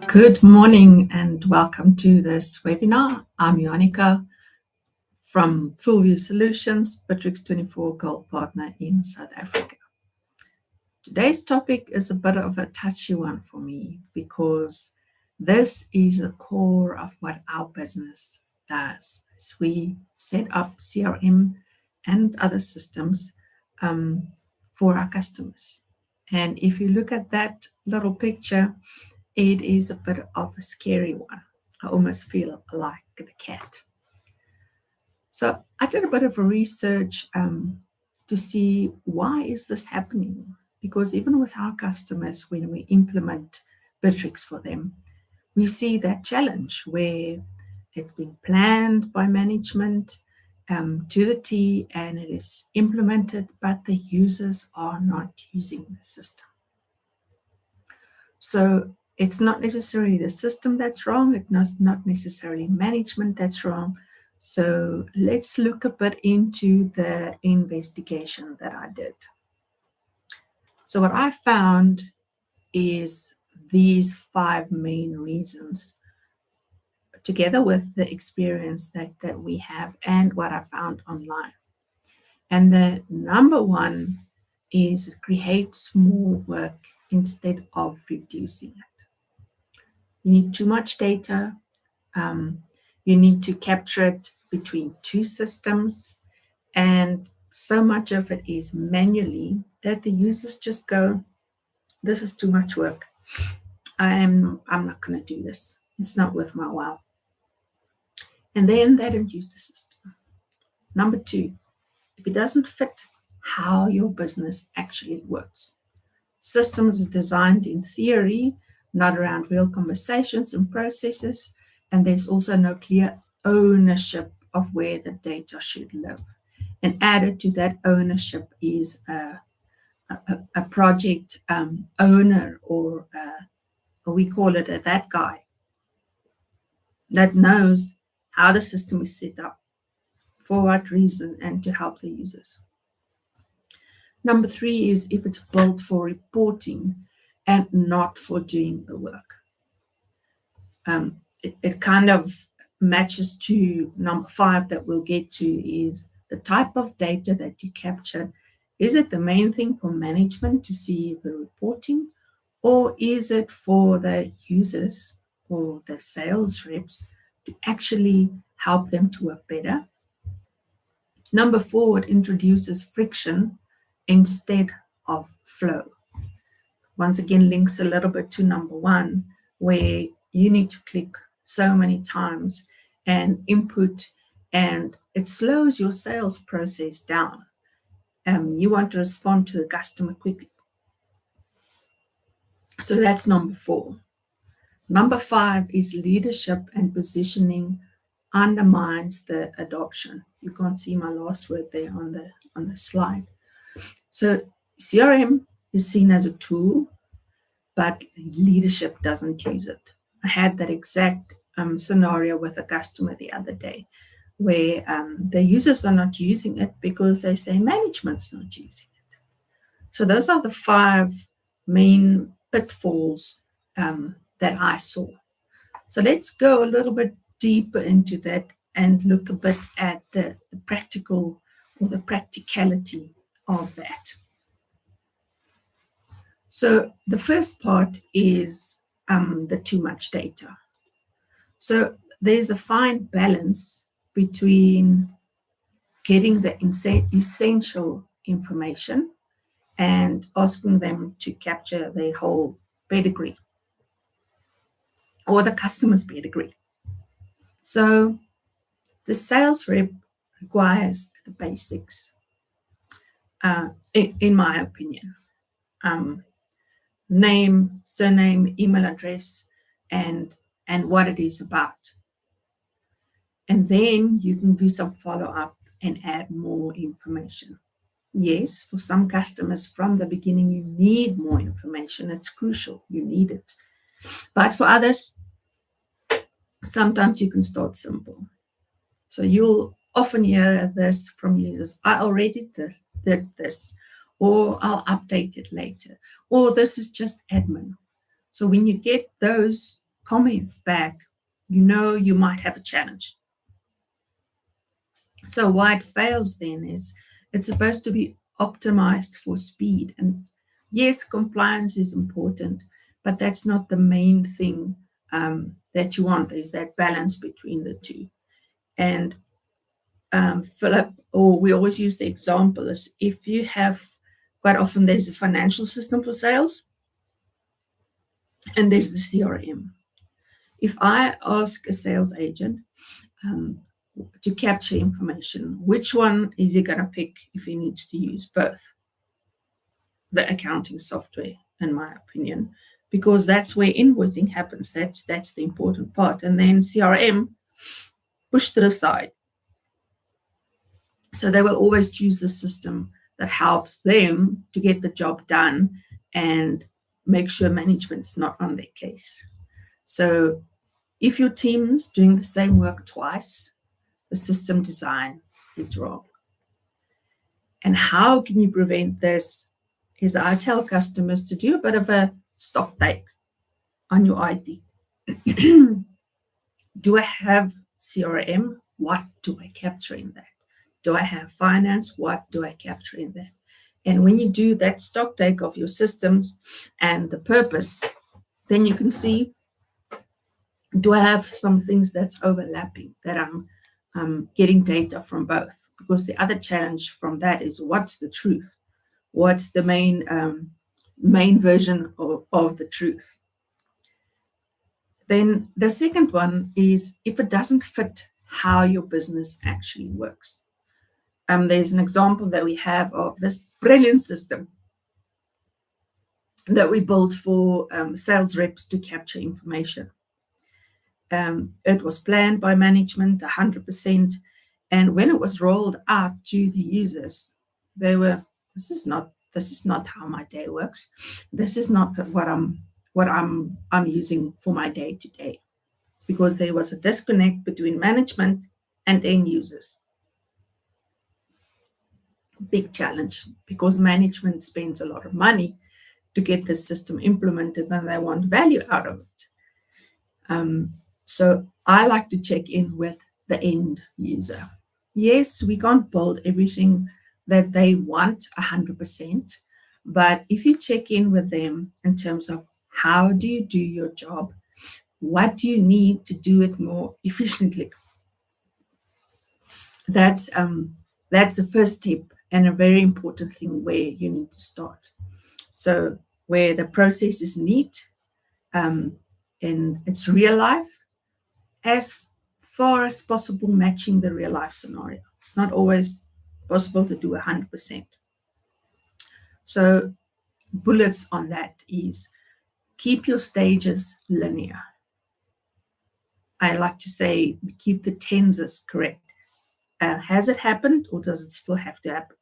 Good morning and welcome to this webinar. I'm Joannika from Fullview Solutions, Bitrix 24 Gold Partner in South Africa. Today's topic is a bit of a touchy one for me because this is the core of what our business does. Is we set up CRM and other systems for our customers. And if you look at that little picture, it is a bit of a scary one. I almost feel like the cat. So I did a bit of a research to see why is this happening? Because even with our customers, when we implement Bitrix for them, we see that challenge where it's been planned by management to the T and it is implemented, but the users are not using the system. So it's not necessarily the system that's wrong. It's not necessarily management that's wrong. So let's look a bit into the investigation that I did. So what I found is these 5 main reasons, together with the experience that we have and what I found online. And the number one is it creates more work instead of reducing it. You need too much data. You need to capture it between 2 systems. And so much of it is manually that the users just go, this is too much work. I'm not going to do this. It's not worth my while. And then they don't use the system. Number 2, if it doesn't fit how your business actually works. Systems are designed in theory, not around real conversations and processes, and there's also no clear ownership of where the data should live. And added to that ownership is a project owner or we call it that guy that knows how the system is set up, for what reason, and to help the users. Number 3 is if it's built for reporting and not for doing the work. It kind of matches to number 5 that we'll get to is the type of data that you capture. Is it the main thing for management to see the reporting, or is it for the users or the sales reps to actually help them to work better? Number 4, it introduces friction instead of flow. Once again, links a little bit to number 1, where you need to click so many times and input, and it slows your sales process down. You want to respond to the customer quickly. So that's number 4. Number 5 is leadership and positioning undermines the adoption. You can't see my last word there on the slide. So CRM is seen as a tool, but leadership doesn't use it. I had that exact scenario with a customer the other day where the users are not using it because they say management's not using it. So those are the 5 main pitfalls that I saw. So let's go a little bit deeper into that and look a bit at the practical or the practicality of that. So the first part is the too much data. So there's a fine balance between getting the essential information and asking them to capture their whole pedigree or the customer's pedigree. So the sales rep requires the basics, in my opinion. Name, surname, email address, and what it is about. And then you can do some follow-up and add more information. Yes, for some customers from the beginning, you need more information. It's crucial. You need it. But for others, Sometimes you can start simple. So you'll often hear this from users: I already did this, or I'll update it later, or this is just admin. So when you get those comments back, you know you might have a challenge. So why it fails then is it's supposed to be optimized for speed. And yes, compliance is important, but that's not the main thing that you want. There's that balance between the two. And Philip, or we always use the example is if you have, quite often there's a financial system for sales and there's the CRM. If I ask a sales agent to capture information, which one is he going to pick if he needs to use both? The accounting software, in my opinion, because that's where invoicing happens. That's the important part. And then CRM, push to the side. So they will always choose a system that helps them to get the job done and make sure management's not on their case. So if your team's doing the same work twice, the system design is wrong. And how can you prevent this? Is I tell customers to do a bit of a stock take on your IT. Do I have CRM? What do I capture in that? Do I have finance? What do I capture in that? And when you do that stock take of your systems and the purpose, then you can see, do I have some things that's overlapping, that I'm getting data from both? Because the other challenge from that is, what's the truth? What's the main version of the truth? Then the second one is if it doesn't fit how your business actually works. There's an example that we have of this brilliant system that we built for sales reps to capture information. It was planned by management 100%. And when it was rolled out to the users, they were, this is not how my day works. This is not what I'm using for my day to day, because there was a disconnect between management and end users. Big challenge, because management spends a lot of money to get the system implemented and they want value out of it. So I like to check in with the end user. Yes, we can't build everything that they want 100%, but if you check in with them in terms of how do you do your job, what do you need to do it more efficiently, that's the first step and a very important thing where you need to start. So where the process is neat and it's real life, as far as possible matching the real life scenario. It's not always possible to do 100%. So bullets on that is keep your stages linear. I like to say keep the tenses correct. Has it happened, or does it still have to happen?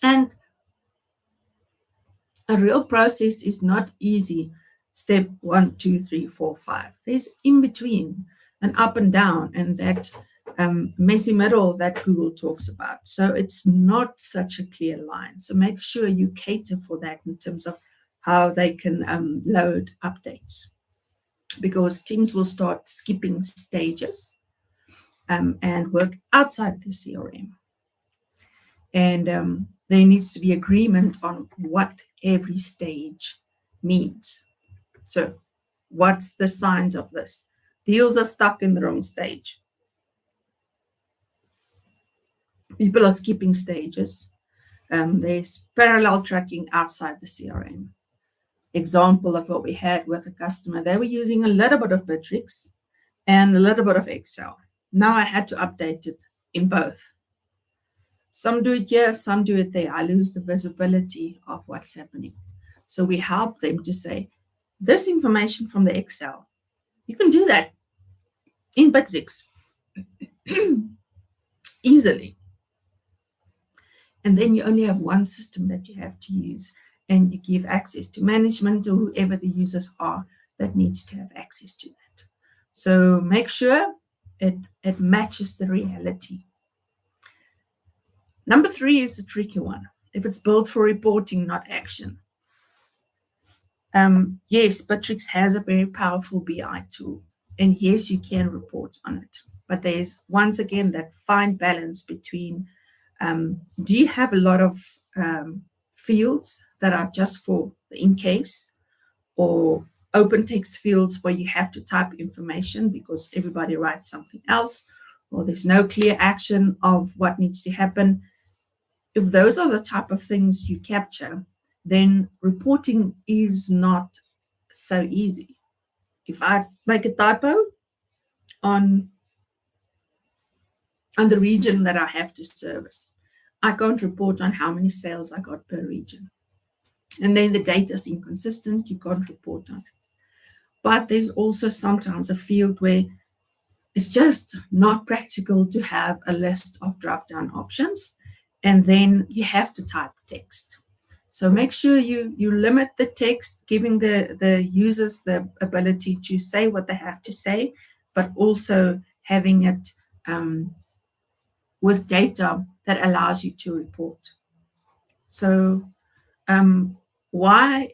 And a real process is not easy. Step 1, 2, 3, 4, 5. There's in between and up and down, and that messy middle that Google talks about. So it's not such a clear line. So make sure you cater for that in terms of how they can load updates, because teams will start skipping stages and work outside the CRM. And there needs to be agreement on what every stage means. So what's the signs of this? Deals are stuck in the wrong stage. People are skipping stages. There's parallel tracking outside the CRM. Example of what we had with a customer, they were using a little bit of Bitrix and a little bit of Excel. Now I had to update it in both. Some do it here, some do it there. I lose the visibility of what's happening. So we help them to say, this information from the Excel, you can do that in Bitrix easily. And then you only have one system that you have to use, and you give access to management or whoever the users are that needs to have access to that. So make sure it matches the reality. Number 3 is a tricky one. If it's built for reporting, not action. Yes, Bitrix has a very powerful BI tool, and yes, you can report on it. But there's once again that fine balance between do you have a lot of fields that are just for the in case, or open text fields where you have to type information because everybody writes something else, or there's no clear action of what needs to happen. If those are the type of things you capture, then reporting is not so easy. If I make a typo on the region that I have to service, I can't report on how many sales I got per region. And then the data is inconsistent, you can't report on it. But there's also sometimes a field where it's just not practical to have a list of drop-down options, and then you have to type text. So make sure you limit the text, giving the users the ability to say what they have to say, but also having it with data that allows you to report. So why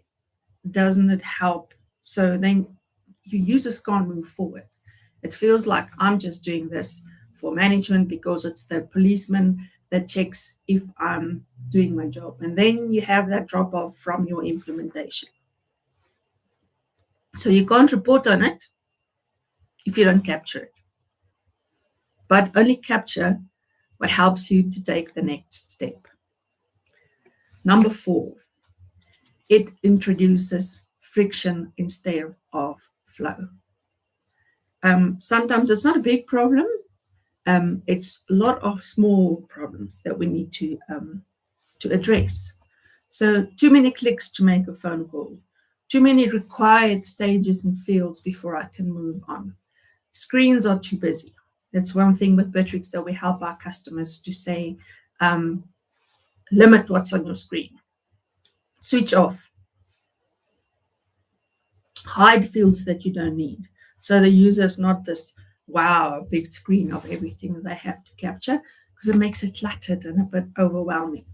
doesn't it help? So then your users can't move forward. It feels like I'm just doing this for management because it's the policeman that checks if I'm doing my job. And then you have that drop off from your implementation. So you can't report on it if you don't capture it, but only capture what helps you to take the next step. Number 4, it introduces friction instead of flow. Sometimes it's not a big problem. It's a lot of small problems that we need to address. So too many clicks to make a phone call, too many required stages and fields before I can move on. Screens are too busy. That's one thing with Bitrix that we help our customers to say, limit what's on your screen. Switch off. Hide fields that you don't need. So the user is not this, wow, big screen of everything that they have to capture, because it makes it cluttered and a bit overwhelming.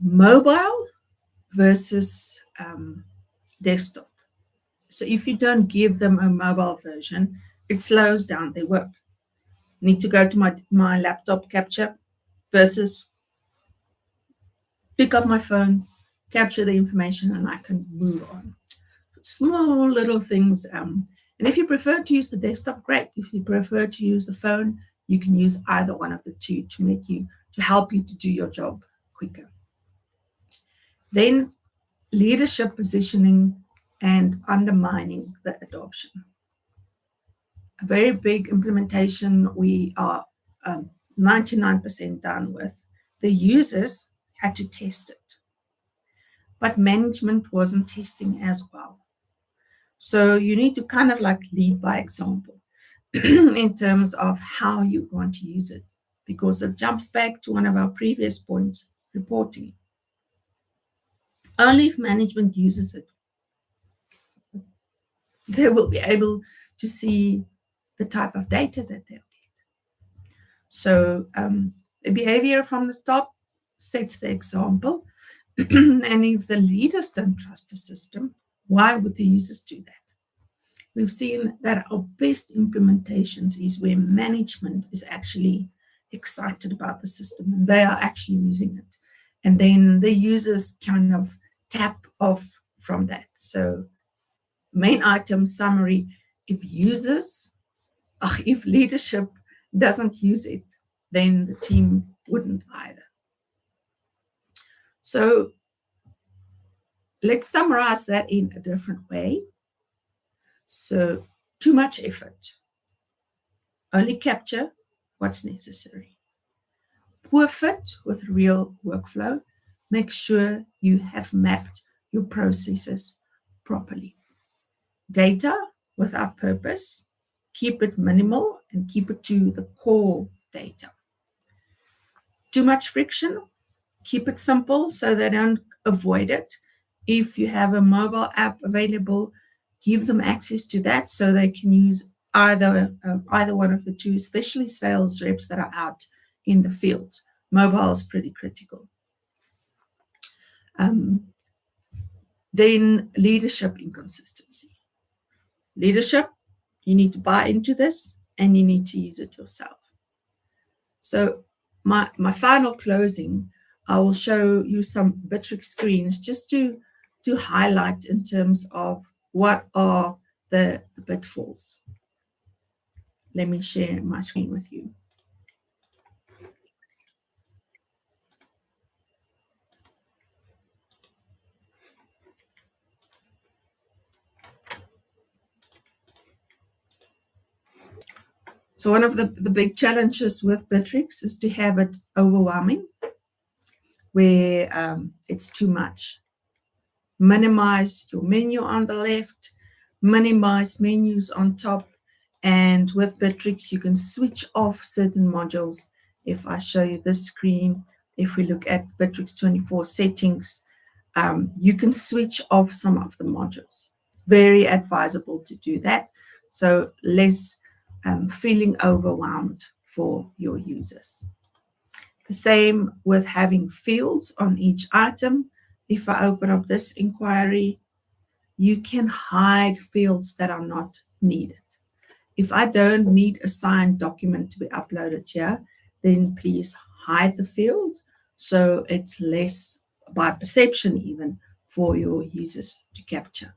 Mobile versus desktop. So if you don't give them a mobile version, it slows down their work. Need to go to my laptop capture versus pick up my phone, capture the information, and I can move on. Small little things. And if you prefer to use the desktop, great. If you prefer to use the phone, you can use either one of the two to help you to do your job quicker. Then leadership positioning and undermining the adoption. A very big implementation we are 99% done with. The users had to test it, but management wasn't testing as well. So you need to kind of like lead by example in terms of how you want to use it, because it jumps back to one of our previous points, reporting. Only if management uses it, they will be able to see the type of data that they'll get. So the behavior from the top sets the example. And if the leaders don't trust the system, why would the users do that? We've seen that our best implementations is where management is actually excited about the system and they are actually using it. And then the users kind of tap off from that. So main item summary, if leadership doesn't use it, then the team wouldn't either. So let's summarize that in a different way. So too much effort. Only capture what's necessary. Poor fit with real workflow. Make sure you have mapped your processes properly. Data without purpose. Keep it minimal and keep it to the core data. Too much friction. Keep it simple so they don't avoid it. If you have a mobile app available, give them access to that so they can use either one of the two, especially sales reps that are out in the field. Mobile is pretty critical. Then leadership inconsistency. Leadership, you need to buy into this and you need to use it yourself. So my final closing, I will show you some Bitrix screens just to highlight in terms of what are the pitfalls. Let me share my screen with you. So one of the big challenges with Bitrix is to have it overwhelming, where it's too much. Minimize your menu on the left, minimize menus on top, and with Bitrix, you can switch off certain modules. If I show you this screen, if we look at Bitrix 24 settings, you can switch off some of the modules. Very advisable to do that. So less feeling overwhelmed for your users. The same with having fields on each item. If I open up this inquiry, you can hide fields that are not needed. If I don't need a signed document to be uploaded here, then please hide the field so it's less by perception even for your users to capture.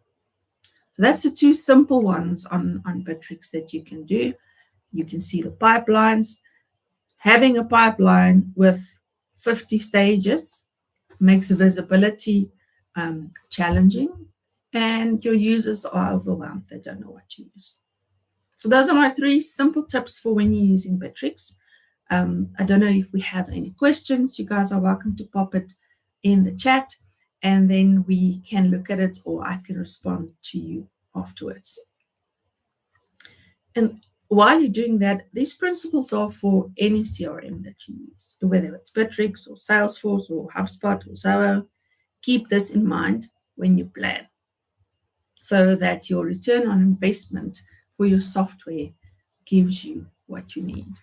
So that's the two simple ones on Bitrix that you can do. You can see the pipelines. Having a pipeline with 50 stages makes visibility challenging, and your users are overwhelmed. They don't know what to use. So those are my 3 simple tips for when you're using Bitrix. I don't know if we have any questions. You guys are welcome to pop it in the chat, and then we can look at it, or I can respond to you afterwards. And while you're doing that, these principles are for any CRM that you use, whether it's Bitrix or Salesforce or HubSpot or Zoho. Keep this in mind when you plan so that your return on investment for your software gives you what you need.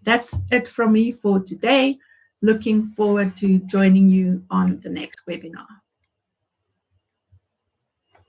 That's it from me for today. Looking forward to joining you on the next webinar.